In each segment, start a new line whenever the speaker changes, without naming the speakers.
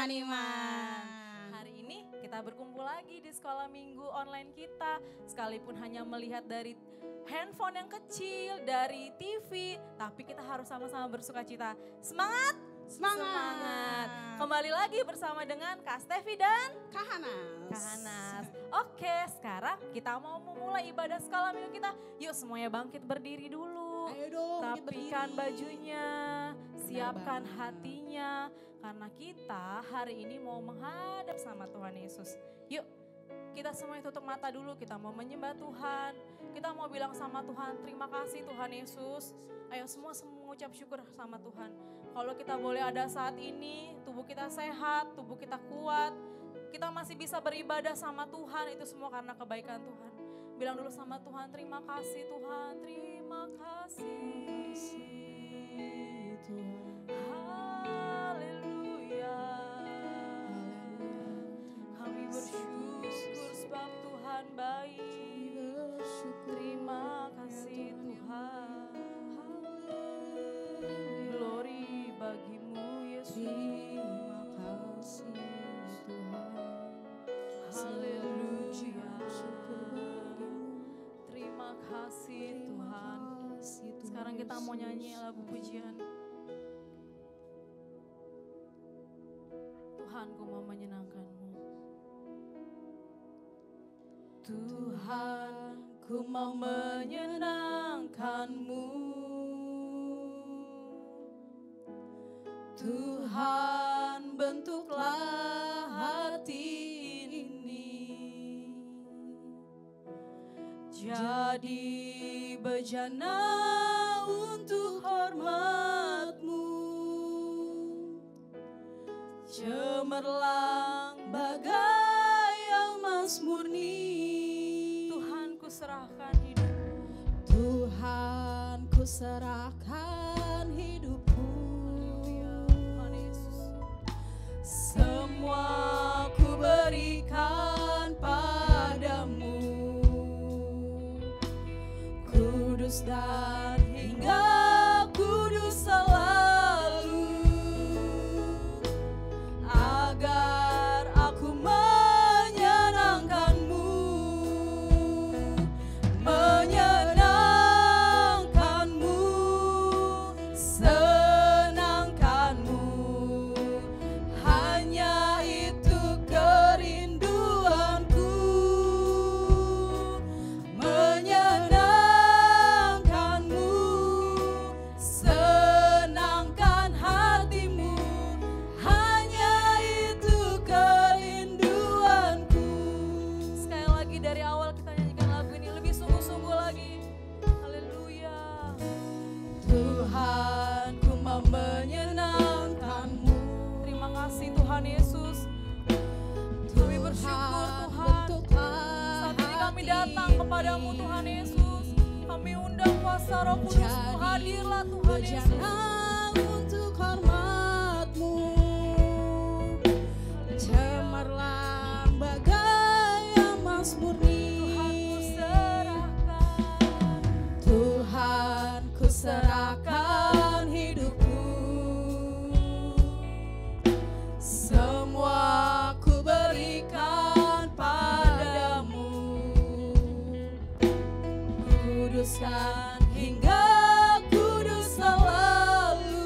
teman iman.
Hari ini kita berkumpul lagi di sekolah minggu online kita. Sekalipun hanya melihat dari handphone yang kecil, dari TV, tapi kita harus sama-sama bersuka cita. Semangat! Semangat! Kembali lagi bersama dengan Kak Stevi dan
Kak Hanas.
Kak Hanas. Oke, sekarang kita mau memulai ibadah sekolah minggu kita. Yuk semuanya bangkit berdiri dulu.
Ayo dong,
Rapikan
berdiri.
bajunya, siapkan
banget.
hatinya. Karena kita hari ini mau menghadap sama Tuhan Yesus. Yuk kita semuanya tutup mata dulu, kita mau menyembah Tuhan. Kita mau bilang sama Tuhan, terima kasih Tuhan Yesus. Ayo semua mengucap syukur sama Tuhan. Kalau kita boleh ada saat ini, tubuh kita sehat, tubuh kita kuat. Kita masih bisa beribadah sama Tuhan, itu semua karena kebaikan Tuhan. Bilang dulu sama Tuhan, terima kasih Tuhan, terima kasih. Haleluya. Kami bersyukur sebab Tuhan baik. Terima kasih Tuhan. Glory bagimu Yesus.
Terima kasih Tuhan.
Haleluya.
Syukur bagimu.
Terima kasih Tuhan.
Kasih Tuhan
Sekarang kita mau
Yesus.
nyanyi lagu pujian. Tuhan, ku mau menyenangkan-Mu. Tuhan, ku mau menyenangkan-Mu. Tuhan, bentuklah hati ini jadi bejana untuk hormat-Mu. Cemerlang bagai emas murni. Tuhan, ku serahkan hidupku.
Tuhan, ku serahkan hidupku.
Tuhan Yesus. Semua ku berikan padamu. Kudus dan hingga kudus selalu. Agar aku menyenangkan-Mu. Menyenangkan-Mu. Senangkan-Mu. Hanya itu kerinduanku. Menyenangkan-Mu. Senangkan hatimu. Hanya itu kerinduanku. Sekali lagi dari awal kita nyanyikan lagu ini lebih sungguh-sungguh lagi. Haleluya. Tuhan, ku mau menyenangkan-Mu. Terima kasih Tuhan Yesus. Kami bersyukur Tuhan. Saat ini kami datang kepadamu Tuhan Yesus. Kami undang kuasa Roh Kudus-Mu, hadirlah Tuhan Yesus.
Untuk hormat-Mu. Cemerlang bagai emas murni.
Tuhan, ku serahkan.
Tuhan, ku serahkan hidupku.
Semua ku berikan padamu. Kuduskan hingga kudus selalu.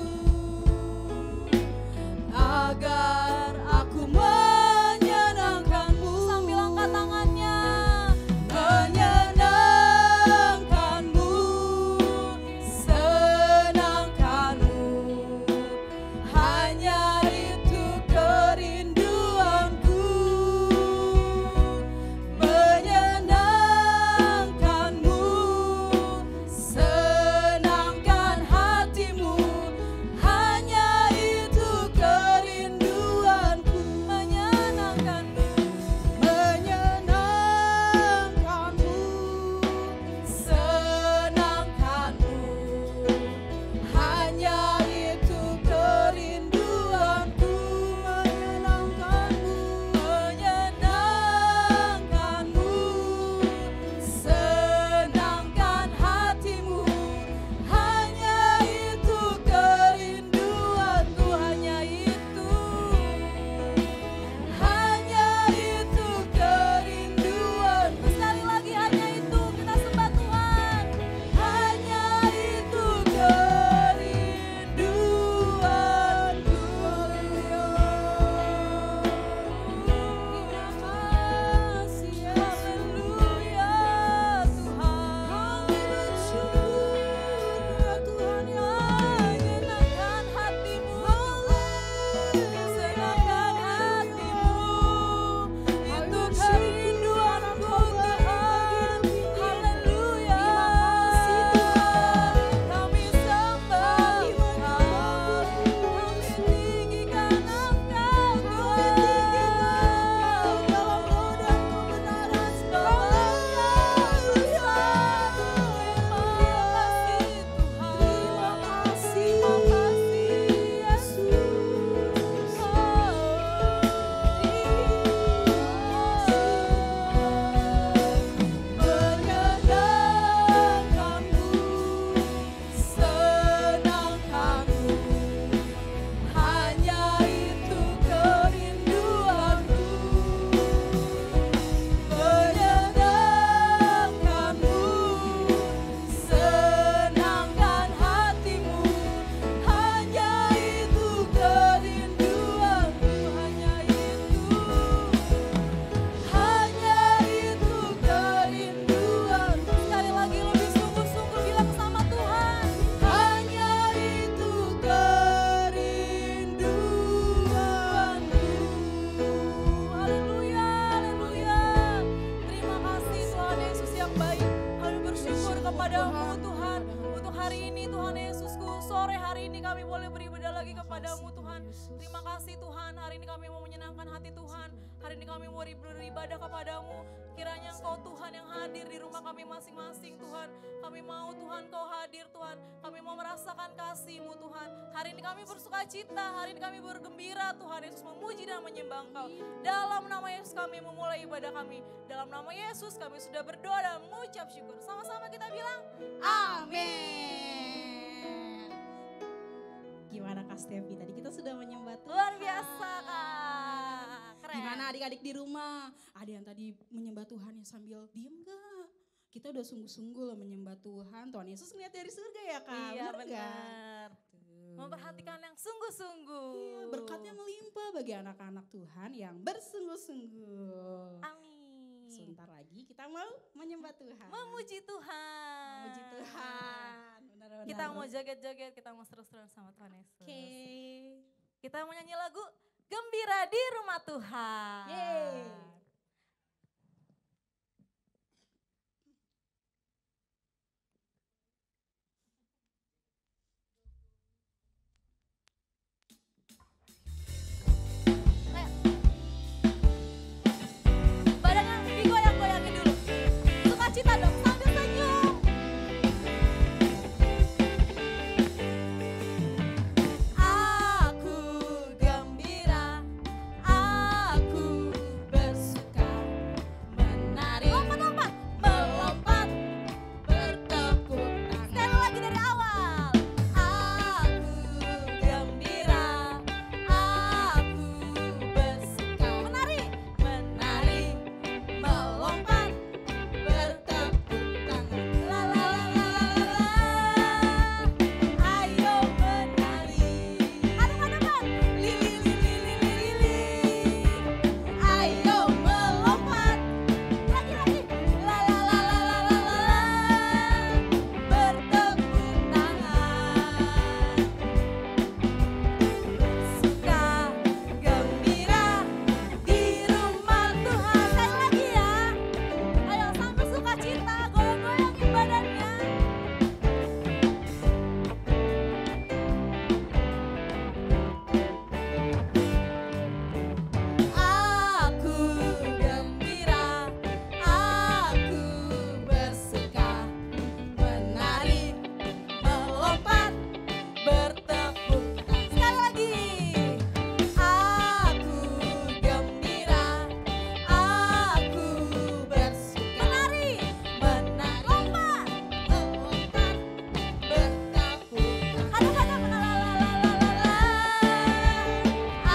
beribadah lagi kepadamu Tuhan. Terima kasih Tuhan, hari ini kami mau menyenangkan hati Tuhan. Hari ini kami mau beribadah kepadamu. Kiranya Engkau Tuhan yang hadir di rumah kami masing-masing Tuhan. Kami mau Tuhan Kau hadir Tuhan. Kami mau merasakan kasih-Mu Tuhan. Hari ini kami bersuka cita, hari ini kami bergembira Tuhan Yesus, memuji dan menyembah Engkau. Dalam nama Yesus kami memulai ibadah kami. Dalam nama Yesus kami sudah berdoa dan mengucap syukur. Sama-sama kita bilang
Amin. Gimana Kak Stevi? Tadi kita sudah menyembah Tuhan.
luar biasa Kak. Keren.
Gimana adik-adik di rumah? Ada yang tadi menyembah Tuhan ya sambil diem gak? Kita udah sungguh-sungguh loh menyembah Tuhan. Tuhan Yesus ngeliat dari surga ya Kak?
Iya
Bener gak?
benar. Memperhatikan yang sungguh-sungguh.
Iya, berkatnya melimpah bagi anak-anak Tuhan yang bersungguh-sungguh.
Amin.
Sebentar lagi kita mau menyembah Tuhan.
Memuji Tuhan.
Memuji Tuhan. Benar-benar.
Kita mau joget-joget, kita mau seru-seruan sama Tuhan Yesus.
Oke.
Kita mau nyanyi lagu Gembira di Rumah Tuhan.
Yeay.
Badannya digoyang-goyangin dulu. Sukacita dong sambil senyum.
Aku gembira, aku bersuka, menari,
Lompat-lompat.
melompat, bertepuk
Sekali
tangan.
lagi dari awal.
Aku gembira, aku bersuka,
Menari.
menari, melompat, bertepuk tangan. La la la la la la. Ayo menari.
Adem-ademan.
Lili lili lili lili. Ayo melompat.
Lagi-lagi.
La la la la la la la. Bertepuk tangan. Suka gembira di rumah Tuhan.
Sekali lagi ya. Ayo sambil sukacita, goyang-goyangin badannya.
Aku gembira, aku bersuka, menari, melompat, bertepuk tangan. Sekali lagi. Aku gembira, aku bersuka, menari, lompat, melompat, bertepuk tangan.
Adem-adem.
La la la la la la.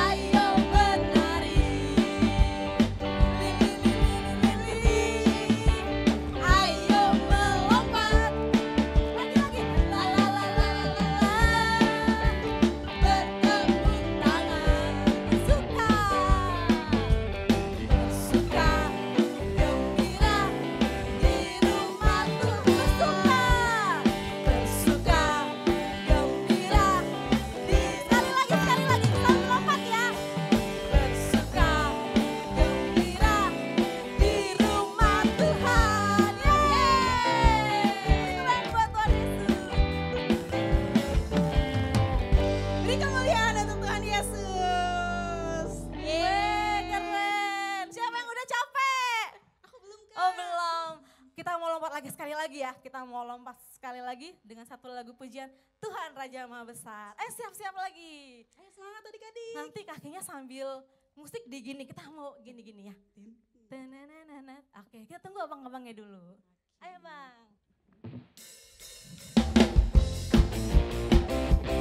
Ayo menari. Lili lili lili. Ayo melompat.
Lagi-lagi.
La la la la la la. Bertepuk tangan. Suka. Bersuka gembira di rumah Tuhan. Bersuka gembira di
Sekali lagi, sambil lompat ya.
Bersuka gembira di rumah Tuhan. Yeay.
Keren buat Tuhan Yesus.
Beri kemuliaan untuk Tuhan Yesus.
Yeay, keren. Siapa yang udah capek?
Aku belum Kak.
Oh belum. Kita mau lompat lagi sekali lagi ya. Kita mau lompat sekali lagi dengan satu lagu pujian Tuhan Raja Maha Besar. Siap-siap lagi.
Ayo semangat adik-adik.
Nanti kakinya sambil musik di gini. Kita mau gini-gini ya. Tenenenenenat. Oke, kita tunggu abang-abangnya dulu. Ayo bang.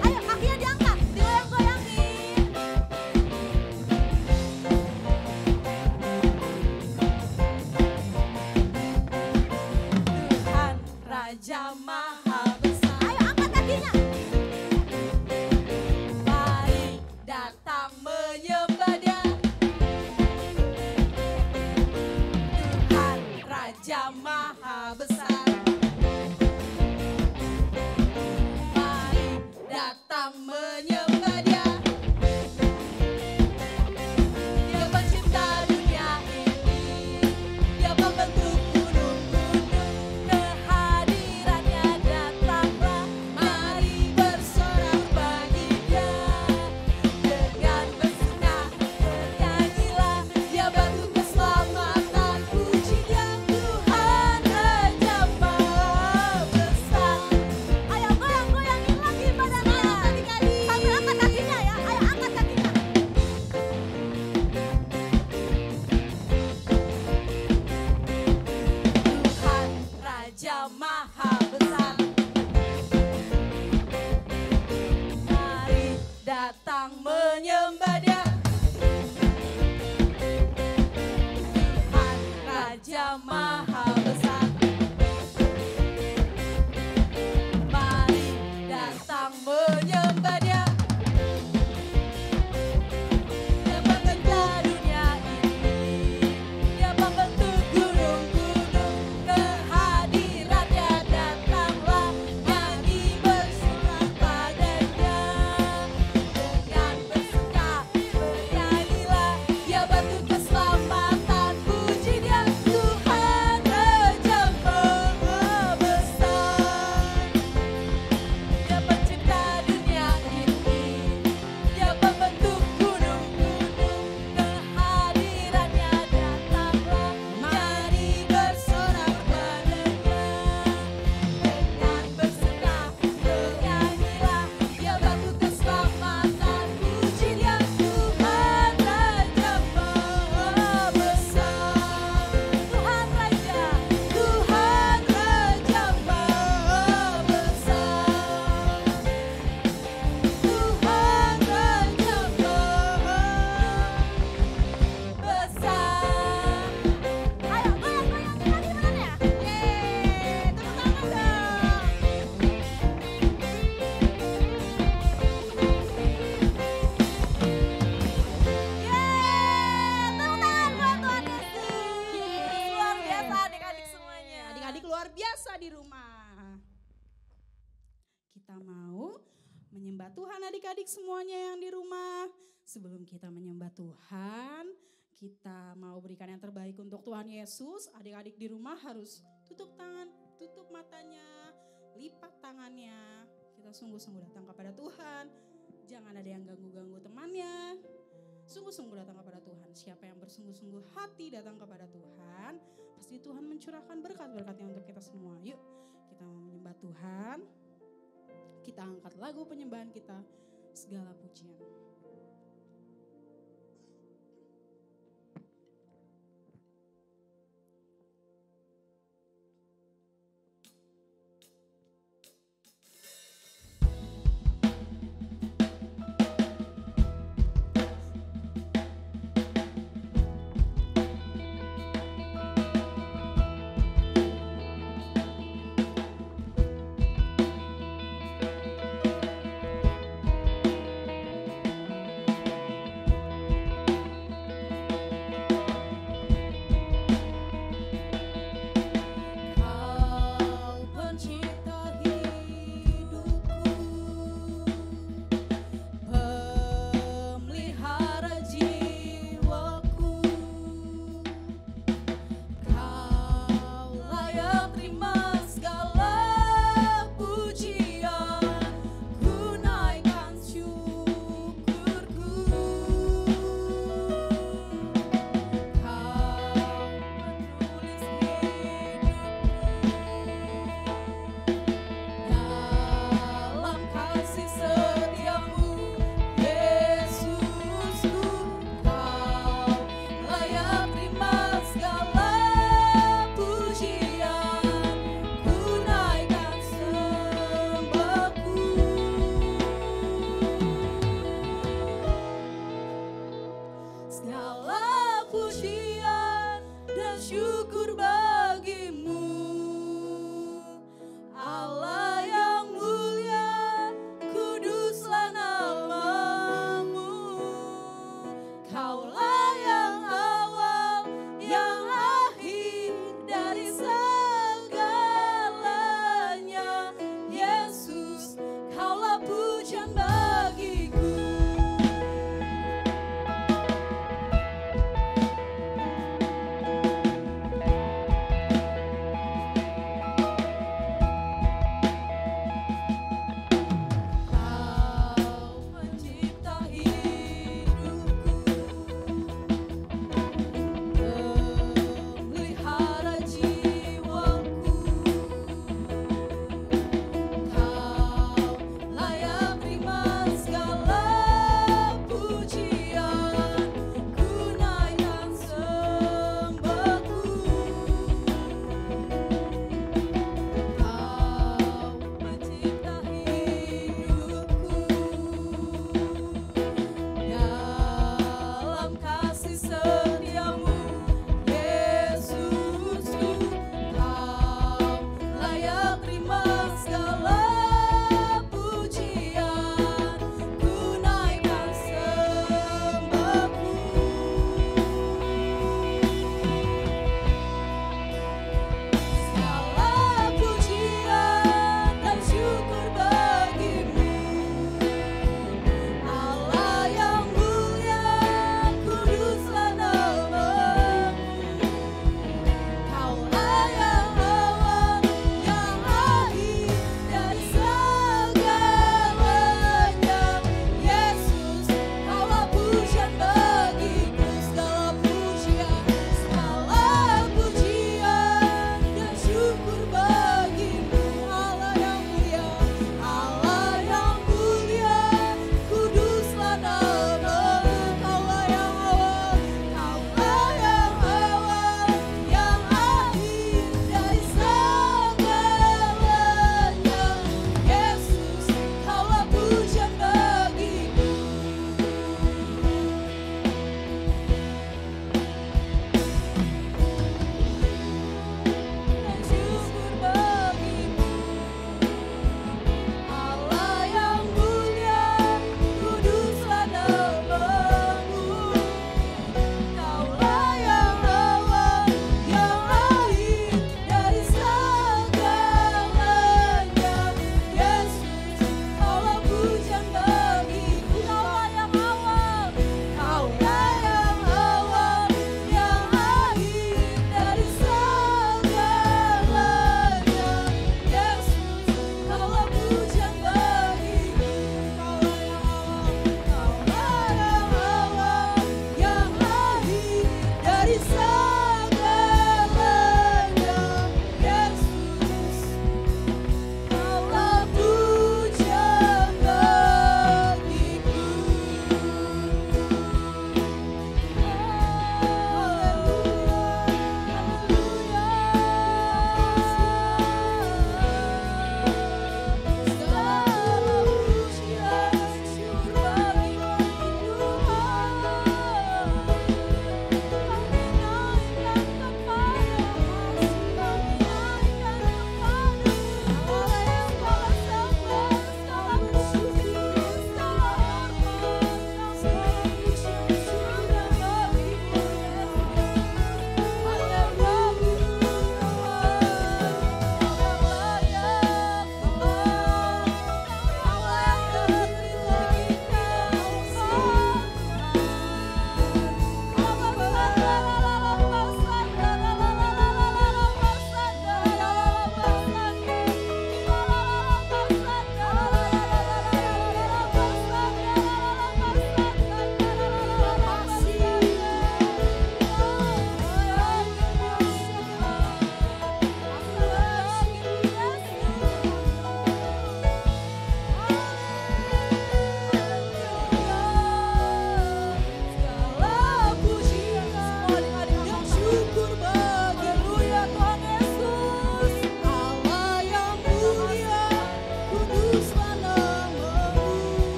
Ayo kakinya diangkat, digoyang-goyangin.
Tuhan Raja Maha Besar.
Ayo angkat kakinya.
Mari datang menyembah Dia. Tuhan Raja Maha Besar. Mari datang menyembah Dia. Dia pencipta dunia ini. Dia pembentuk gunung-gunung. Kehadirannya datanglah. Mari bersorak bagi Dia.
datang menyembah Dia. Tuhan Raja Maha Besar. Mari datang menyembah Dia. Dia pencipta dunia ini. Dia pembentuk gunung-gunung. Kehadirannya datanglah, nyanyi bersorak padanya. Dengan bersuka bernyanyilah, Dia batu keselamatan, puji Dia Tuhan Raja Maha Besar. Dia pencipta dunia ini, Dia pembentuk gunung-gunung. Kehadirannya datanglah, mari bersorak padanya. Dengan bersuka bernyanyilah, Dia batu keselamatan, puji Dia Tuhan Raja Maha Besar. Tuhan Raja Maha Besar. Tuhan Raja Maha Besar. Ayo goyang-goyangin lagi tangannya. Yeay, tepuk tangan dong. Yeay, tepuk tangan buat Tuhan Yesus. Luar biasa adik-adik semuanya.
Adik-adik luar biasa di rumah. Kita mau menyembah Tuhan adik-adik semuanya yang di rumah. Sebelum kita menyembah Tuhan, kita mau berikan yang terbaik untuk Tuhan Yesus. Adik-adik di rumah harus tutup tangan, tutup matanya, lipat tangannya. Kita sungguh-sungguh datang kepada Tuhan. Jangan ada yang ganggu-ganggu temannya. Sungguh-sungguh datang kepada Tuhan. Siapa yang bersungguh-sungguh hati datang kepada Tuhan, pasti Tuhan mencurahkan berkat-berkatnya untuk kita semua. Yuk, kita mau menyembah Tuhan. Kita angkat lagu penyembahan kita, segala pujian.
Yeay.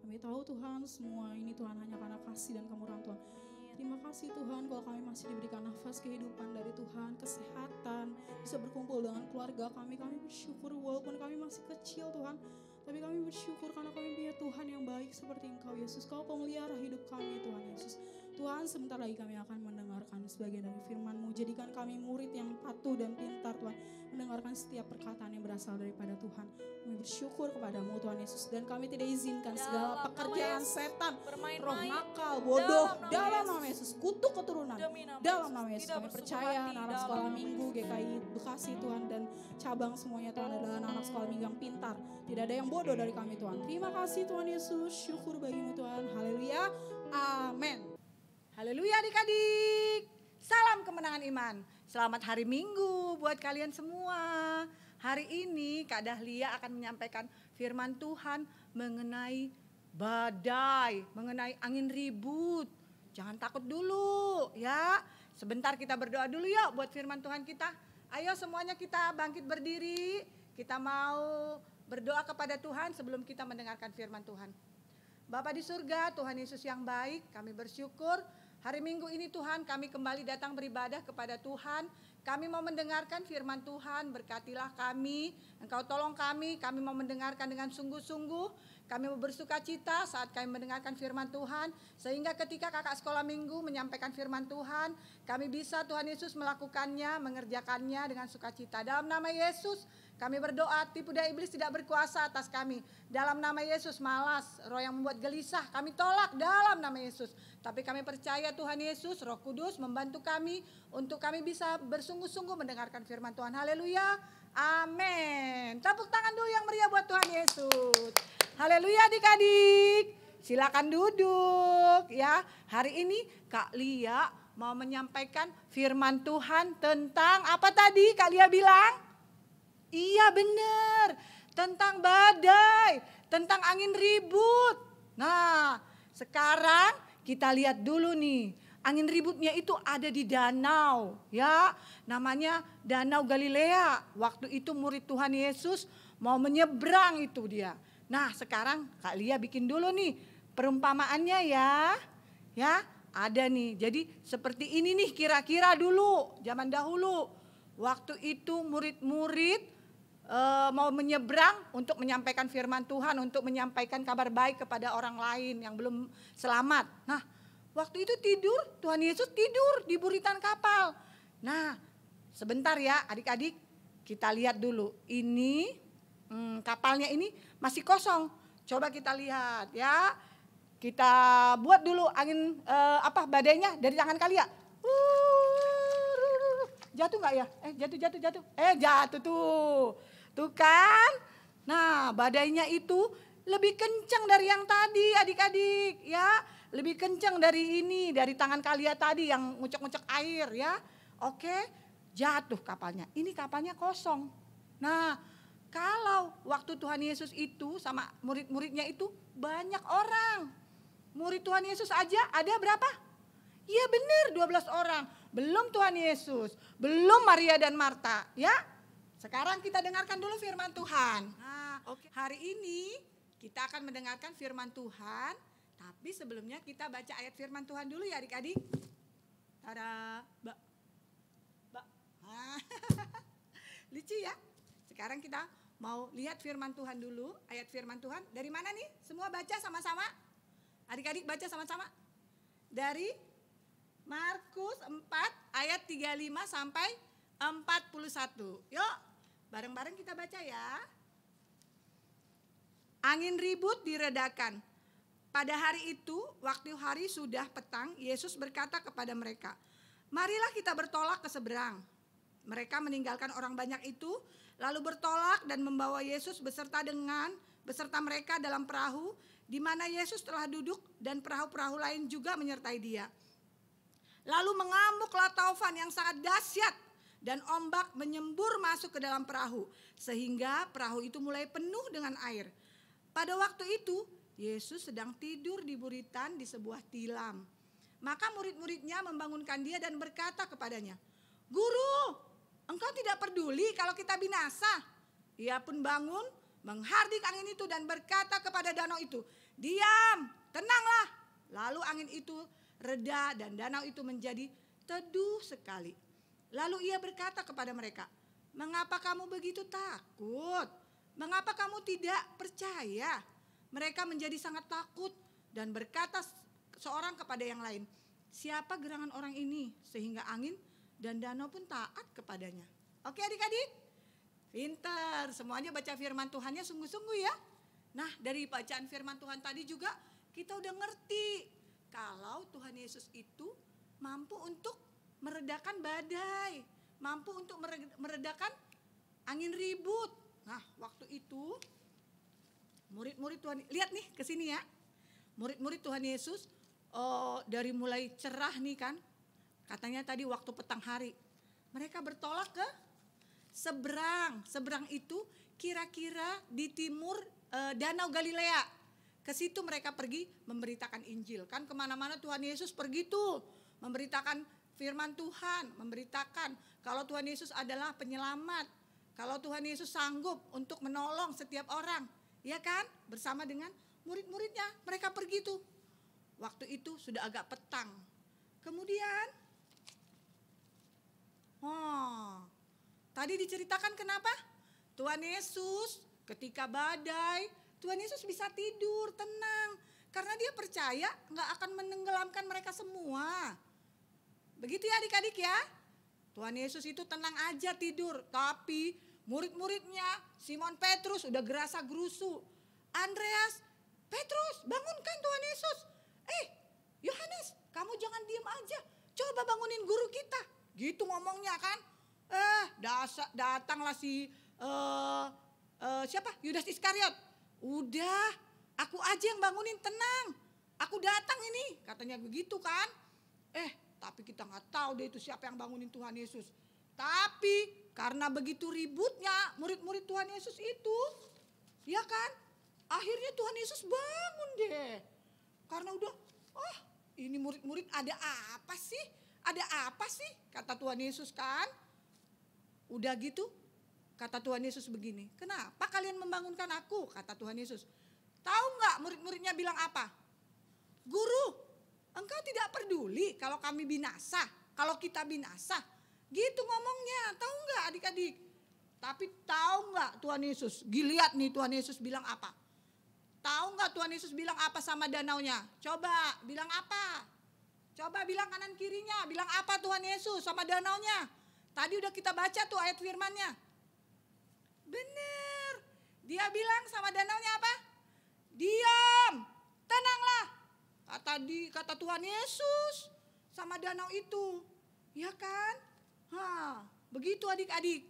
Kami tahu Tuhan semua ini Tuhan hanya karena kasih dan kemurahan Tuhan. Terima kasih Tuhan kalau kami masih diberikan nafas kehidupan dari Tuhan, kesehatan, bisa berkumpul dengan keluarga kami. Kami bersyukur walaupun kami masih kecil Tuhan. Tapi kami bersyukur karena kami punya Tuhan yang baik seperti Engkau Yesus. Kau pemelihara hidup kami Tuhan Yesus. Tuhan sebentar lagi kami akan mendengarkan sebagian dari firman-Mu. Jadikan kami murid yang patuh dan pintar Tuhan. Mendengarkan setiap perkataan yang berasal daripada Tuhan. Kami bersyukur kepadamu Tuhan Yesus. Dan kami tidak izinkan segala pekerjaan setan, roh nakal, bodoh, dalam nama Yesus. Kutuk keturunan, dalam nama Yesus. Kami percaya anak sekolah minggu GKI Bekasi Tuhan dan cabang semuanya Tuhan adalah anak sekolah minggu yang pintar. Tidak ada yang bodoh dari kami Tuhan. Terima kasih Tuhan Yesus. Syukur bagimu Tuhan. Haleluya. Amin.
Haleluya adik-adik. Salam kemenangan iman. Selamat hari Minggu buat kalian semua. Hari ini Kak Dahlia akan menyampaikan firman Tuhan mengenai badai, mengenai angin ribut. Jangan takut dulu ya. Sebentar kita berdoa dulu yuk buat firman Tuhan kita. Ayo semuanya kita bangkit berdiri. Kita mau berdoa kepada Tuhan sebelum kita mendengarkan firman Tuhan. Bapa di surga, Tuhan Yesus yang baik, kami bersyukur hari Minggu ini Tuhan kami kembali datang beribadah kepada Tuhan. Kami mau mendengarkan firman Tuhan, berkatilah kami, Engkau tolong kami mau mendengarkan dengan sungguh-sungguh. Kami mau bersuka cita saat kami mendengarkan firman Tuhan. Sehingga ketika kakak sekolah minggu menyampaikan firman Tuhan, kami bisa Tuhan Yesus melakukannya, mengerjakannya dengan sukacita. Dalam nama Yesus kami berdoa, tipu daya iblis tidak berkuasa atas kami. Dalam nama Yesus malas, roh yang membuat gelisah kami tolak dalam nama Yesus. Tapi kami percaya Tuhan Yesus, Roh Kudus membantu kami untuk kami bisa bersungguh-sungguh mendengarkan firman Tuhan. Haleluya, amin. Tepuk tangan dulu yang meriah buat Tuhan Yesus. Haleluya adik-adik. Silakan duduk ya. Hari ini Kak Lia mau menyampaikan firman Tuhan tentang apa tadi Kak Lia bilang? Iya benar, tentang badai, tentang angin ribut. Nah sekarang kita lihat dulu nih, angin ributnya itu ada di danau ya. Namanya Danau Galilea. Waktu itu murid Tuhan Yesus mau menyeberang itu dia. Nah sekarang Kak Lia bikin dulu nih perumpamaannya ya. Ya ada nih, jadi seperti ini nih kira-kira dulu zaman dahulu. Waktu itu murid-murid mau menyeberang untuk menyampaikan firman Tuhan, untuk menyampaikan kabar baik kepada orang lain yang belum selamat. Nah, waktu itu tidur, Tuhan Yesus tidur di buritan kapal. Nah, sebentar ya adik-adik, kita lihat dulu. Ini kapalnya ini masih kosong. Coba kita lihat ya. Kita buat dulu angin badainya dari tangan kali ya. Jatuh nggak ya? Jatuh. Jatuh tuh. Tuh kan, nah badainya itu lebih kencang dari yang tadi adik-adik ya. Lebih kencang dari ini, dari tangan kalian tadi yang ngucek-ngucek air ya. Oke, jatuh kapalnya. Ini kapalnya kosong. Nah kalau waktu Tuhan Yesus itu sama murid-muridnya itu banyak orang. Murid Tuhan Yesus aja ada berapa? Iya benar 12 orang. Belum Tuhan Yesus, belum Maria dan Marta ya. Sekarang kita dengarkan dulu firman Tuhan. Nah, hari ini kita akan mendengarkan firman Tuhan. Tapi sebelumnya kita baca ayat firman Tuhan dulu ya adik-adik. Tada, Mbak. Lucu ya. Sekarang kita mau lihat firman Tuhan dulu. Ayat firman Tuhan. Dari mana nih? Semua baca sama-sama. Adik-adik baca sama-sama. Dari Markus 4 ayat 35 sampai 41. Yuk. Bareng-bareng kita baca ya. Angin ribut diredakan. Pada hari itu, waktu hari sudah petang, Yesus berkata kepada mereka, "Marilah kita bertolak ke seberang." Mereka meninggalkan orang banyak itu, lalu bertolak dan membawa Yesus beserta mereka dalam perahu, di mana Yesus telah duduk dan perahu-perahu lain juga menyertai dia. Lalu mengamuklah taufan yang sangat dahsyat, dan ombak menyembur masuk ke dalam perahu, sehingga perahu itu mulai penuh dengan air. Pada waktu itu, Yesus sedang tidur di buritan di sebuah tilam. Maka murid-muridnya membangunkan dia dan berkata kepadanya, "Guru, engkau tidak peduli kalau kita binasa?" Ia pun bangun, menghardik angin itu dan berkata kepada danau itu, diam, tenanglah. Lalu angin itu reda dan danau itu menjadi teduh sekali. Lalu ia berkata kepada mereka, mengapa kamu begitu takut? Mengapa kamu tidak percaya? Mereka menjadi sangat takut dan berkata seorang kepada yang lain, siapa gerangan orang ini sehingga angin dan danau pun taat kepadanya. Oke adik-adik, pintar, semuanya baca firman Tuhannya sungguh-sungguh ya. Nah dari bacaan firman Tuhan tadi juga kita udah ngerti kalau Tuhan Yesus itu mampu untuk meredakan badai, mampu untuk meredakan angin ribut. Nah waktu itu murid-murid Tuhan, lihat nih ke sini ya. Murid-murid Tuhan Yesus dari mulai cerah nih kan. Katanya tadi waktu petang hari. Mereka bertolak ke seberang. Seberang itu kira-kira di timur Danau Galilea. Ke situ mereka pergi memberitakan Injil. Kan kemana-mana Tuhan Yesus pergi tuh. Memberitakan firman Tuhan. Memberitakan kalau Tuhan Yesus adalah penyelamat. Kalau Tuhan Yesus sanggup untuk menolong setiap orang. Ya kan? Bersama dengan murid-muridnya. Mereka pergi tuh. Waktu itu sudah agak petang. Kemudian, tadi diceritakan kenapa? Tuhan Yesus ketika badai, Tuhan Yesus bisa tidur, tenang. Karena dia percaya gak akan menenggelamkan mereka semua. Begitu ya adik-adik ya. Tuhan Yesus itu tenang aja tidur. Tapi murid-muridnya, Simon Petrus udah gerasa gerusu. Andreas, Petrus bangunkan Tuhan Yesus. Yohanes, kamu jangan diem aja. Coba bangunin guru kita. Gitu ngomongnya kan. Datanglah si siapa? Yudas Iskariot. Udah, aku aja yang bangunin, tenang. Aku datang ini, katanya begitu kan. Tapi kita nggak tahu deh itu siapa yang bangunin Tuhan Yesus. Tapi karena begitu ributnya murid-murid Tuhan Yesus itu, ya kan? Akhirnya Tuhan Yesus bangun deh. Karena udah, ini murid-murid ada apa sih? Ada apa sih? Kata Tuhan Yesus kan. Udah gitu, kata Tuhan Yesus begini. Kenapa kalian membangunkan aku? Kata Tuhan Yesus. Tahu nggak murid-muridnya bilang apa? Guru, engkau tidak peduli kalau kami binasa, kalau kita binasa. Gitu ngomongnya, tahu nggak adik-adik? Tapi tahu nggak Tuhan Yesus? Lihat nih Tuhan Yesus bilang apa? Tahu nggak Tuhan Yesus bilang apa sama danaunya? Coba bilang apa? Coba bilang kanan kirinya, bilang apa Tuhan Yesus sama danaunya? Tadi udah kita baca tuh ayat firman-Nya. Bener, dia bilang sama danaunya apa? Diam, tenanglah. Kata Tuhan Yesus sama danau itu, ya kan? Begitu adik-adik.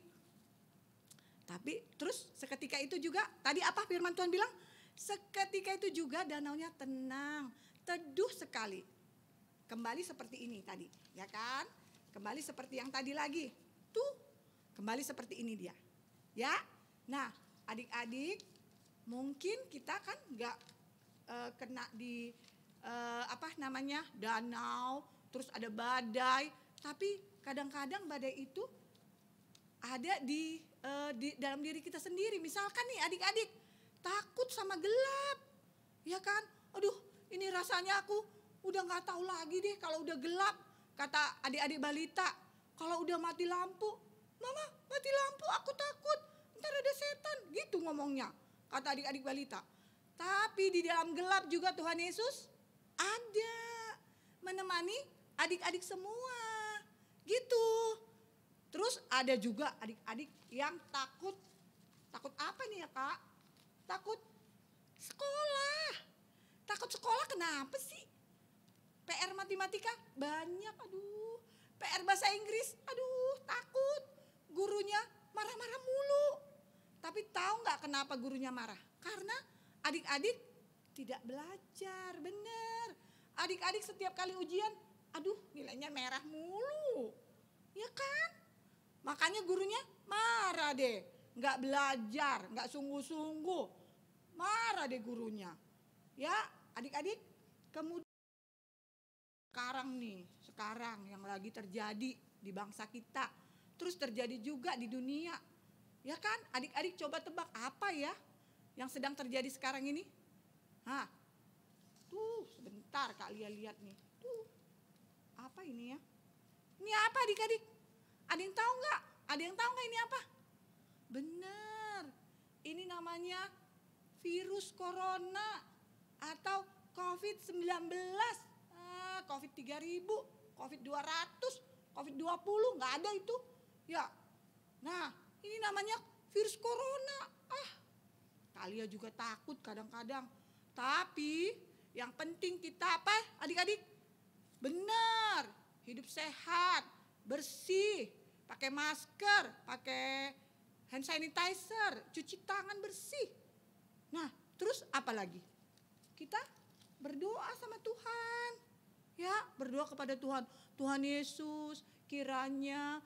Tapi terus seketika itu juga, tadi apa firman Tuhan bilang? Seketika itu juga danaunya tenang, teduh sekali. Kembali seperti ini tadi, ya kan? Kembali seperti yang tadi lagi. Tuh, kembali seperti ini dia. Ya. Nah, adik-adik, mungkin kita kan enggak kena di danau, terus ada badai, tapi kadang-kadang badai itu ada di dalam diri kita sendiri. Misalkan nih adik-adik takut sama gelap, ya kan? Aduh, ini rasanya aku udah nggak tahu lagi deh kalau udah gelap. Kata adik-adik balita, kalau udah mati lampu, mama mati lampu, aku takut, ntar ada setan, gitu ngomongnya. Kata adik-adik balita. Tapi di dalam gelap juga Tuhan Yesus ada menemani adik-adik semua, gitu. Terus ada juga adik-adik yang takut apa nih ya kak? Takut sekolah. Takut sekolah kenapa sih? PR matematika banyak, aduh. PR bahasa Inggris, aduh takut. Gurunya marah-marah mulu. Tapi tahu gak kenapa gurunya marah? Karena adik-adik tidak belajar, bener. Adik-adik setiap kali ujian, aduh nilainya merah mulu. Ya kan? Makanya gurunya marah deh. Gak belajar, gak sungguh-sungguh. Marah deh gurunya. Ya adik-adik, kemudian sekarang yang lagi terjadi di bangsa kita. Terus terjadi juga di dunia. Ya kan, adik-adik coba tebak apa ya yang sedang terjadi sekarang ini? Tuh, sebentar Kak Lia lihat nih. Tuh, apa ini ya? Ini apa adik-adik? Ada yang tahu nggak? Ada yang tahu nggak ini apa? Benar, ini namanya virus corona atau COVID-19. COVID 3000, COVID 200, COVID 20, nggak ada itu. Ya, nah ini namanya virus corona. Kalian juga takut kadang-kadang. Tapi yang penting kita apa adik-adik? Benar, hidup sehat, bersih, pakai masker, pakai hand sanitizer, cuci tangan bersih. Nah, terus apa lagi? Kita berdoa sama Tuhan. Ya, berdoa kepada Tuhan. Tuhan Yesus, kiranya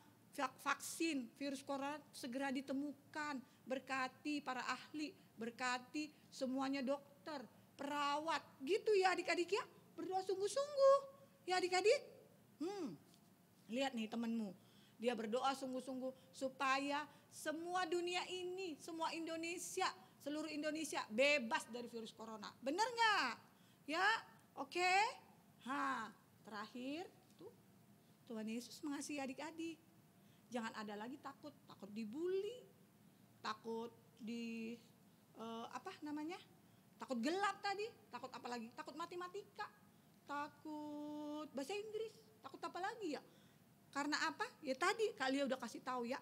vaksin virus corona segera ditemukan. Berkati para ahli, berkati semuanya dokter, perawat. Gitu ya adik-adik ya. Berdoa sungguh-sungguh. Ya adik-adik. Lihat nih temanmu. Dia berdoa sungguh-sungguh supaya semua dunia ini, semua Indonesia, seluruh Indonesia bebas dari virus corona. Benar nggak? Ya, oke. Terakhir tuh Tuhan Yesus mengasihi adik-adik. Jangan ada lagi takut dibully, takut di takut gelap tadi, takut apa lagi? Takut matematika, takut bahasa Inggris, takut apa lagi ya? Karena apa? Ya tadi Kak Lia udah kasih tahu ya.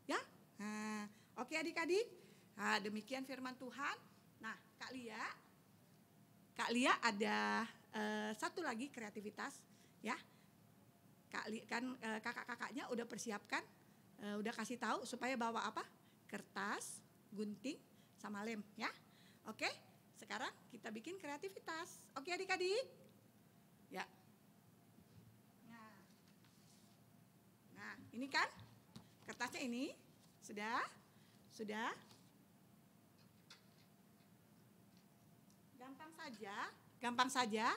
Ya. Nah, oke adik-adik. Nah, demikian firman Tuhan. Nah, Kak Lia ada satu lagi kreativitas ya. Kakak-kakaknya udah persiapkan, udah kasih tahu supaya bawa apa? Kertas, gunting, sama lem ya. Oke, sekarang kita bikin kreativitas. Oke adik-adik? Ya. Nah, ini kan kertasnya ini sudah. Gampang saja.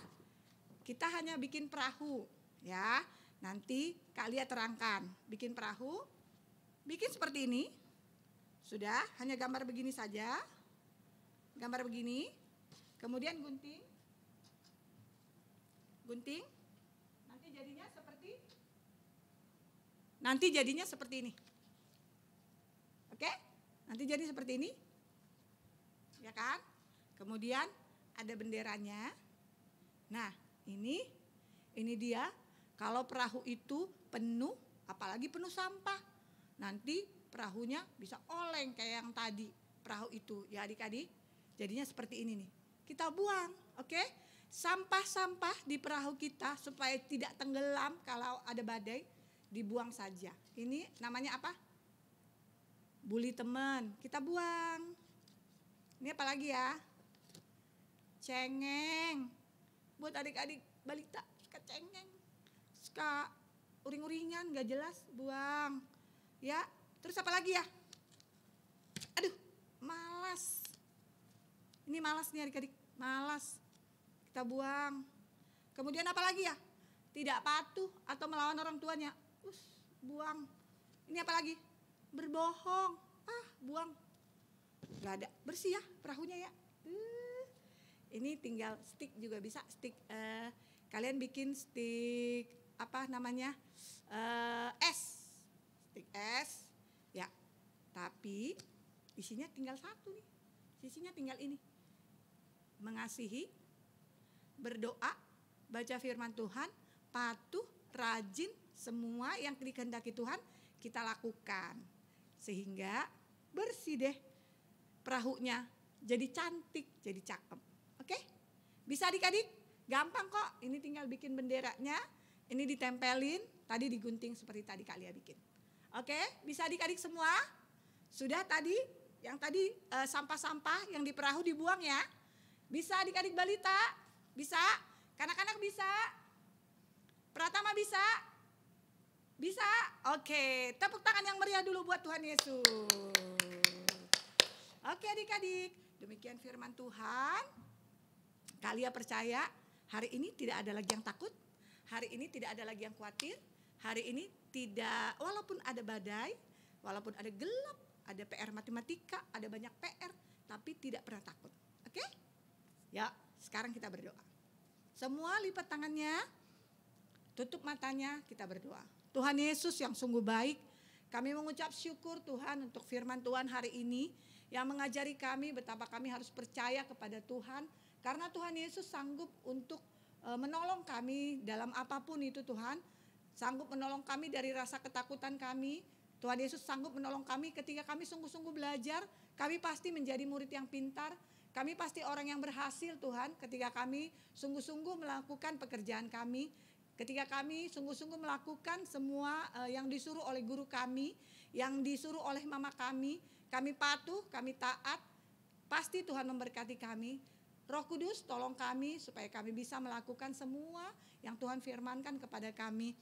Kita hanya bikin perahu ya. Nanti Kak Lia terangkan. Bikin perahu, bikin seperti ini. Sudah, hanya gambar begini saja. Gambar begini. Kemudian gunting. Nanti jadinya seperti ini. Oke? Nanti jadi seperti ini. Ya kan? Kemudian ada benderanya. Nah, ini dia. Kalau perahu itu penuh, apalagi penuh sampah, nanti perahunya bisa oleng kayak yang tadi perahu itu ya adik-adik. Jadinya seperti ini nih. Kita buang, oke? Sampah-sampah di perahu kita supaya tidak tenggelam kalau ada badai, dibuang saja. Ini namanya apa? Buli teman. Kita buang. Ini apa lagi ya? Cengeng. Buat adik-adik balita suka cengeng, suka uring-uringan gak jelas, buang. Ya, terus apa lagi ya? Aduh, malas. Ini malas nih adik-adik, malas. Kita buang. Kemudian apa lagi ya? Tidak patuh atau melawan orang tuanya. Buang. Ini apa lagi? Berbohong. Buang. Gak ada. Bersih ya perahunya ya. Ini tinggal stick juga bisa, stick kalian bikin stick apa namanya? Es. Stick es. Ya. Tapi isinya tinggal satu nih. Isinya tinggal ini. Mengasihi, berdoa, baca firman Tuhan, patuh, rajin, semua yang dikehendaki Tuhan kita lakukan. Sehingga bersih deh perahunya, jadi cantik, jadi cakep. Oke? Bisa adik-adik? Gampang kok. Ini tinggal bikin benderanya, ini ditempelin, tadi digunting seperti tadi Kak Lia bikin. Oke? Bisa adik-adik semua? Sudah tadi? Yang tadi sampah-sampah yang di perahu dibuang ya? Bisa adik-adik balita? Bisa? Kanak-kanak bisa? Pratama bisa? Bisa? Oke, tepuk tangan yang meriah dulu buat Tuhan Yesus. Oke adik-adik, demikian firman Tuhan. Kak Lia percaya hari ini tidak ada lagi yang takut, hari ini tidak ada lagi yang khawatir, hari ini tidak, walaupun ada badai, walaupun ada gelap, ada PR matematika, ada banyak PR, tapi tidak pernah takut. Oke? Ya, sekarang kita berdoa. Semua lipat tangannya, tutup matanya, kita berdoa. Tuhan Yesus yang sungguh baik, kami mengucap syukur Tuhan untuk firman Tuhan hari ini yang mengajari kami betapa kami harus percaya kepada Tuhan. Karena Tuhan Yesus sanggup untuk menolong kami dalam apapun itu Tuhan. Sanggup menolong kami dari rasa ketakutan kami. Tuhan Yesus sanggup menolong kami ketika kami sungguh-sungguh belajar. Kami pasti menjadi murid yang pintar. Kami pasti orang yang berhasil Tuhan ketika kami sungguh-sungguh melakukan pekerjaan kami. Ketika kami sungguh-sungguh melakukan semua yang disuruh oleh guru kami, yang disuruh oleh mama kami patuh, kami taat, pasti Tuhan memberkati kami. Roh Kudus tolong kami supaya kami bisa melakukan semua yang Tuhan firmankan kepada kami.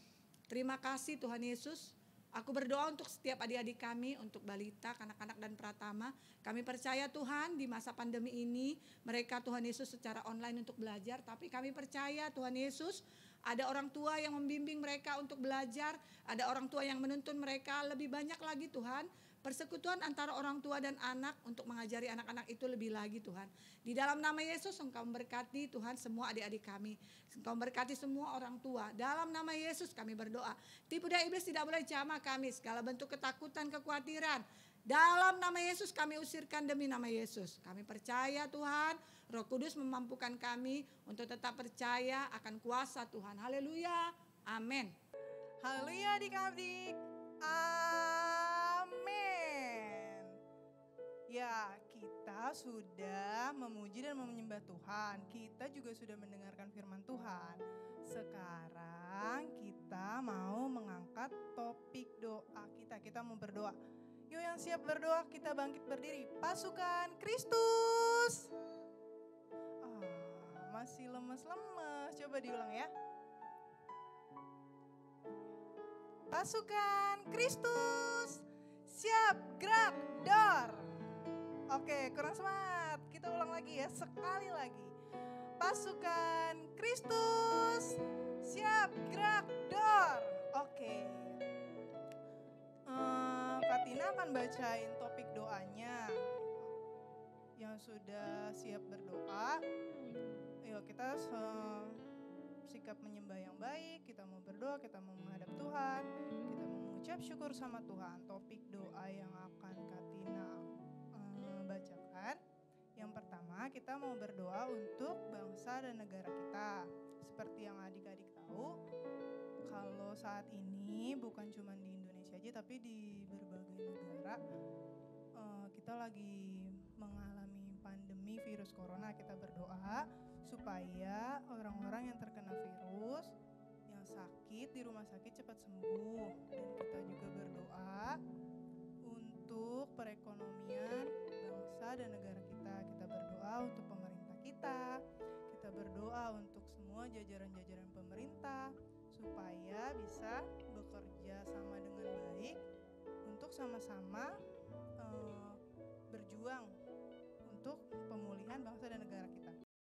Terima kasih Tuhan Yesus. Aku berdoa untuk setiap adik-adik kami, untuk balita, kanak-kanak dan pratama. Kami percaya Tuhan di masa pandemi ini mereka Tuhan Yesus secara online untuk belajar. Tapi kami percaya Tuhan Yesus ada orang tua yang membimbing mereka untuk belajar. Ada orang tua yang menuntun mereka lebih banyak lagi Tuhan. Persekutuan antara orang tua dan anak untuk mengajari anak-anak itu lebih lagi Tuhan. Di dalam nama Yesus Engkau memberkati Tuhan semua adik-adik kami. Engkau memberkati semua orang tua. Dalam nama Yesus kami berdoa. Tipu daya iblis tidak boleh jamah kami. Segala bentuk ketakutan, kekhawatiran. Dalam nama Yesus kami usirkan demi nama Yesus. Kami percaya Tuhan, Roh Kudus memampukan kami untuk tetap percaya akan kuasa Tuhan. Haleluya. Amin.
Haleluya adik-adik. Amin. Ya, kita sudah memuji dan menyembah Tuhan. Kita juga sudah mendengarkan firman Tuhan. Sekarang kita mau mengangkat topik doa kita. Kita mau berdoa. Yuk yang siap berdoa, kita bangkit berdiri. Pasukan Kristus. Masih lemes-lemes. Coba diulang ya. Pasukan Kristus, siap gerak dor. Oke, kurang semangat. Kita ulang lagi ya, sekali lagi. Pasukan Kristus, siap gerak dor. Oke. Kak Tina akan bacain topik doanya. Yang sudah siap berdoa, yuk kita sikap menyembah yang baik, kita mau berdoa, kita mau menghadap Tuhan, kita mau mengucap syukur sama Tuhan. Topik doa yang akan Kak Tina bacakan. Yang pertama kita mau berdoa untuk bangsa dan negara kita. Seperti yang adik-adik tahu, kalau saat ini bukan cuma di Indonesia aja tapi di berbagai negara kita lagi mengalami pandemi virus corona. Kita berdoa supaya orang-orang yang terkena virus, yang sakit di rumah sakit cepat sembuh. Dan kita juga berdoa untuk perekonomian bangsa dan negara kita. Kita berdoa untuk pemerintah kita. Kita berdoa untuk semua jajaran-jajaran pemerintah supaya bisa bekerja sama dengan baik untuk sama-sama berjuang untuk pemulihan bangsa dan negara